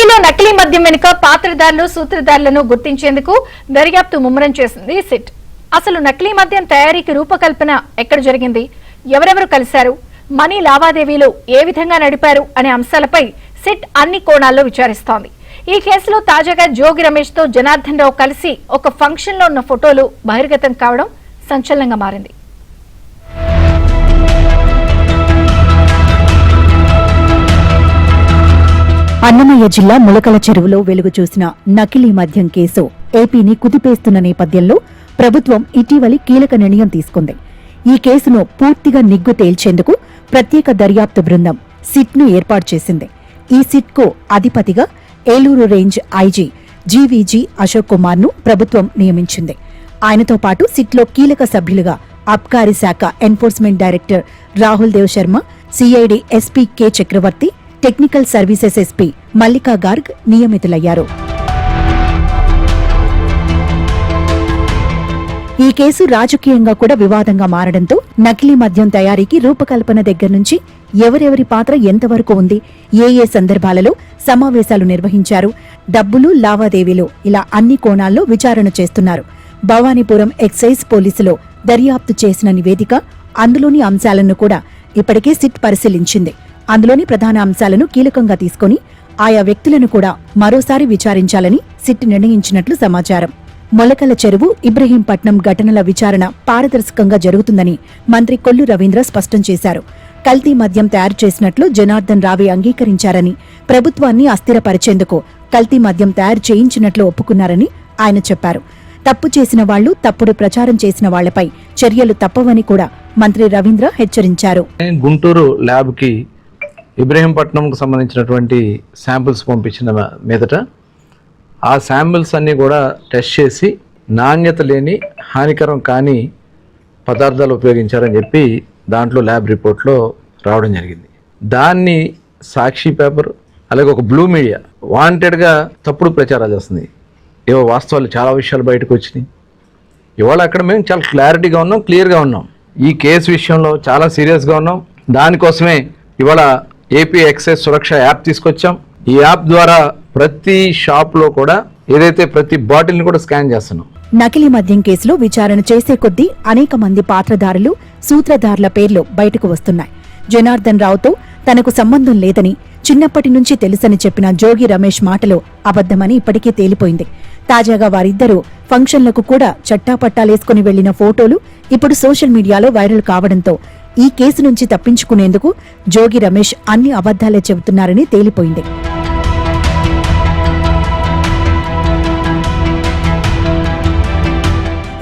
ఏపీలో నకిలీ మద్యం వెనుక పాత్రదారులు సూత్రధారులను గుర్తించేందుకు దర్యాప్తు ముమ్మరం చేసింది సిట్. అసలు నకిలీ మద్యం తయారీకి రూపకల్పన ఎక్కడ జరిగింది, ఎవరెవరు కలిశారు, మనీ లావాదేవీలు ఏ విధంగా నడిపారు అనే అంశాలపై సిట్ అన్ని కోణాల్లో విచారిస్తోంది. ఈ కేసులో తాజాగా జోగి రమేష్ తో జనార్దన్ రావు కలిసి ఒక ఫంక్షన్ లో ఉన్న ఫోటోలు బహిర్గతం కావడం సంచలనంగా మారింది. అన్నమయ్య జిల్లా ములకల చెరువులో వెలుగు చూసిన నకిలీ మద్యం కేసు ఏపీని కుదిపేస్తున్న నేపథ్యంలో ప్రభుత్వం ఇటీవలి కీలక నిర్ణయం తీసుకుంది. ఈ కేసును పూర్తిగా నిగ్గు తేల్చేందుకు ప్రత్యేక దర్యాప్తు బృందం సిట్ను ఏర్పాటు చేసింది. ఈ సిట్కు అధిపతిగా Eluru range IG GVG Ashok Kumar ను ప్రభుత్వం నియమించింది. ఆయనతో పాటు సిట్లో కీలక సభ్యులుగా అబ్కారీ శాఖ enforcement director Rahul Dev Sharma, CID SP K Chakravarthi, technical services SP Mallika Garg నియమితులయ్యారు. ఈ కేసు రాజకీయంగా కూడా వివాదంగా మారడంతో నకిలీ మద్యం తయారీకి రూపకల్పన దగ్గర నుంచి ఎవరెవరి పాత్ర ఎంతవరకు ఉంది, ఏ సందర్భాలలో సమావేశాలు నిర్వహించారు, డబ్బులు లావాదేవీలు ఇలా అన్ని కోణాల్లో విచారణ చేస్తున్నారు. భవానీపురం ఎక్సైజ్ పోలీసులో దర్యాప్తు చేసిన నివేదిక, అందులోని అంశాలను కూడా ఇప్పటికే సిట్ పరిశీలించింది. అందులోని ప్రధాన అంశాలను కీలకంగా తీసుకుని ఆయా వ్యక్తులను కూడా మరోసారి విచారించాలని సిట్ నిర్ణయించినట్లు సమాచారం. మొలకల చెరువు, ఇబ్రహీంపట్నం ఘటనల విచారణ పారదర్శకంగా జరుగుతుందని మంత్రి కొల్లు రవీంద్ర స్పష్టం చేశారు. కల్తీ మద్యం తయారు చేసినట్లు జనార్దన్ రావే అంగీకరించారని, ప్రభుత్వాన్ని అస్థిరపరిచేందుకు కల్తీ మద్యం తయారు చేయించినట్లు ఒప్పుకున్నారని ఆయన చెప్పారు. తప్పు చేసిన వాళ్లు, తప్పుడు ప్రచారం చేసిన వాళ్లపై చర్యలు తప్పవని కూడా మంత్రి రవీంద్ర హెచ్చరించారు. గుంటూరు ల్యాబ్ కి ఇబ్రహీంపట్నంకు సంబంధించినటువంటి శాంపిల్స్ పంపించిన మీదట ఆ శాంపిల్స్ అన్నీ కూడా టెస్ట్ చేసి నాణ్యత లేని, హానికరం కాని పదార్థాలు ఉపయోగించారని చెప్పి దాంట్లో ల్యాబ్ రిపోర్ట్లో రావడం జరిగింది. దాన్ని సాక్షి పేపర్ అలాగే ఒక బ్లూ మీడియా వాంటెడ్గా తప్పుడు ప్రచారాలు చేస్తుంది. ఏవో వాస్తవాలు చాలా విషయాలు బయటకు వచ్చినాయి. ఇవాళ అక్కడ మేము చాలా క్లారిటీగా ఉన్నాం, క్లియర్గా ఉన్నాం. ఈ కేసు విషయంలో చాలా సీరియస్గా ఉన్నాం. దానికోసమే ఇవాళ ఏపీ ఎక్సైజ్ సురక్ష యాప్ తీసుకొచ్చాం. ఈ యాప్ ద్వారా ప్రతి షాప్ లో కూడా ఏదైతే ప్రతి బాటిల్ ని కూడా స్కాన్ చేస్తున్నాం. నకిలీ మద్యం కేసులో విచారణ చేసే కొద్దీ అనేక మంది పాత్రధారులు, సూత్రధారుల పేర్లు బయటకు వస్తున్నాయి. జనార్దన్ రావుతో తనకు సంబంధం లేదని, చిన్నప్పటి నుంచి తెలుసని చెప్పిన జోగి రమేష్ మాటలు అబద్దమని ఇప్పటికే తేలిపోయింది. తాజాగా వారిద్దరూ ఫంక్షన్లకు కూడా చట్టాపట్టాలేసుకుని వెళ్లిన ఫోటోలు ఇప్పుడు సోషల్ మీడియాలో వైరల్ కావడంతో ఈ కేసు నుంచి తప్పించుకునేందుకు జోగి రమేష్ అన్ని అబద్దాలే చెబుతున్నారని తేలిపోయింది.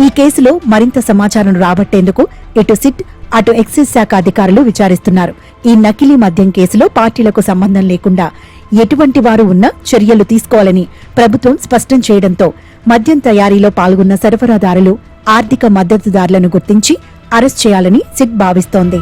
ఈ కేసులో మరింత సమాచారం రాబట్టేందుకు ఇటు సిట్, అటు ఎక్సైజ్ శాఖ అధికారులు విచారిస్తున్నారు. ఈ నకిలీ మద్యం కేసులో పార్టీలకు సంబంధం లేకుండా ఎటువంటి వారు ఉన్నా చర్యలు తీసుకోవాలని ప్రభుత్వం స్పష్టం చేయడంతో మద్యం తయారీలో పాల్గొన్న సరఫరాదారులు, ఆర్థిక మద్దతుదారులను గుర్తించి అరెస్ట్ చేయాలని సిట్ భావిస్తోంది.